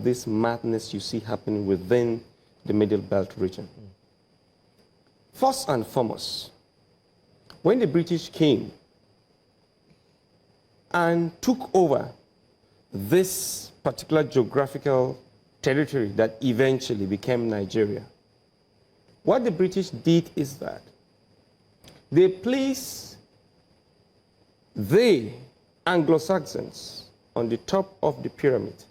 of this madness you see happening within the Middle Belt region. First and foremost, when the British came and took over this particular geographical territory that eventually became Nigeria, what the British did is that they placed the Anglo-Saxons on the top of the pyramid.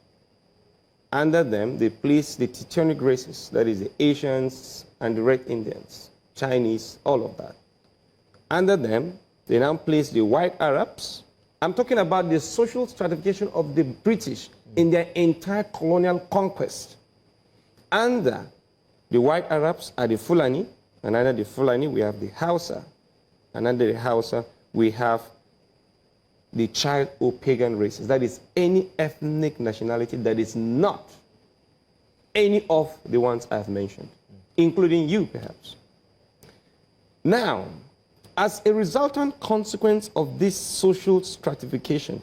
Under them, they placed the Teutonic races, that is the Asians and the Red Indians, Chinese, all of that. Under them, they now placed the white Arabs. I'm talking about the social stratification of the British in their entire colonial conquest. Under the white Arabs are the Fulani, and under the Fulani we have the Hausa, and under the Hausa we have the child or pagan races. That is any ethnic nationality that is not any of the ones I've mentioned, including you perhaps. Now, as a resultant consequence of this social stratification,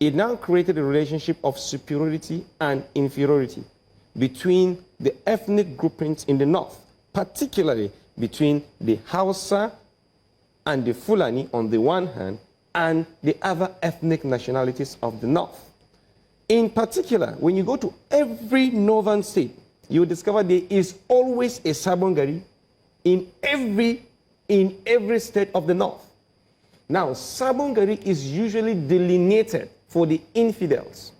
it now created a relationship of superiority and inferiority between the ethnic groupings in the north, particularly between the Hausa and the Fulani on the one hand, and the other ethnic nationalities of the north. In particular, when you go to every northern state, you discover there is always a Sabongari in every state of the north. Now, Sabongari is usually delineated for the infidels.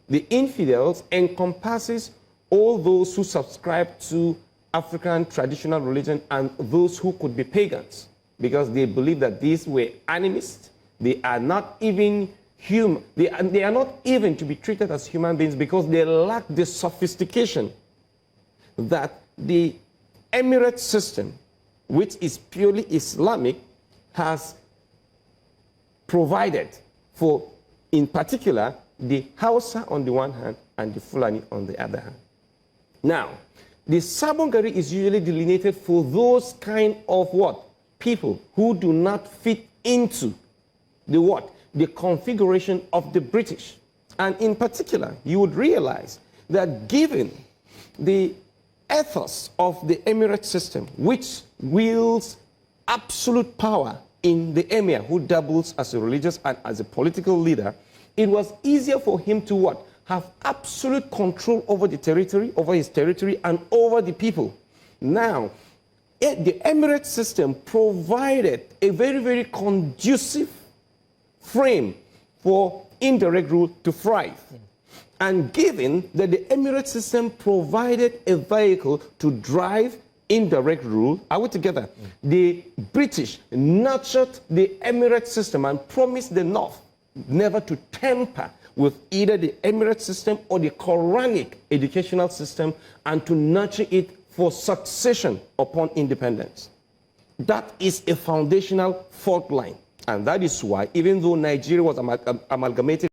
The infidels encompasses all those who subscribe to African traditional religion and those who could be pagans, because they believe that these were animists. They are not even human. They are not even to be treated as human beings because they lack the sophistication that the Emirate system, which is purely Islamic, has provided for, in particular, the Hausa on the one hand and the Fulani on the other hand. Now, the Sabongari is usually delineated for those kind of what? People who do not fit into the what? The configuration of the British. And in particular, you would realize that given the ethos of the Emirate system, which wields absolute power in the emir, who doubles as a religious and as a political leader, it was easier for him to what? Have absolute control over the territory, over his territory, and over the people. Now, the Emirate system provided a very, very conducive frame for indirect rule to thrive. And given that the Emirate system provided a vehicle to drive indirect rule, are we together? The British nurtured the Emirate system and promised the North never to tamper with either the Emirate system or the Quranic educational system, and to nurture it for succession upon independence. That is a foundational fault line. And that is why, even though Nigeria was amalgamated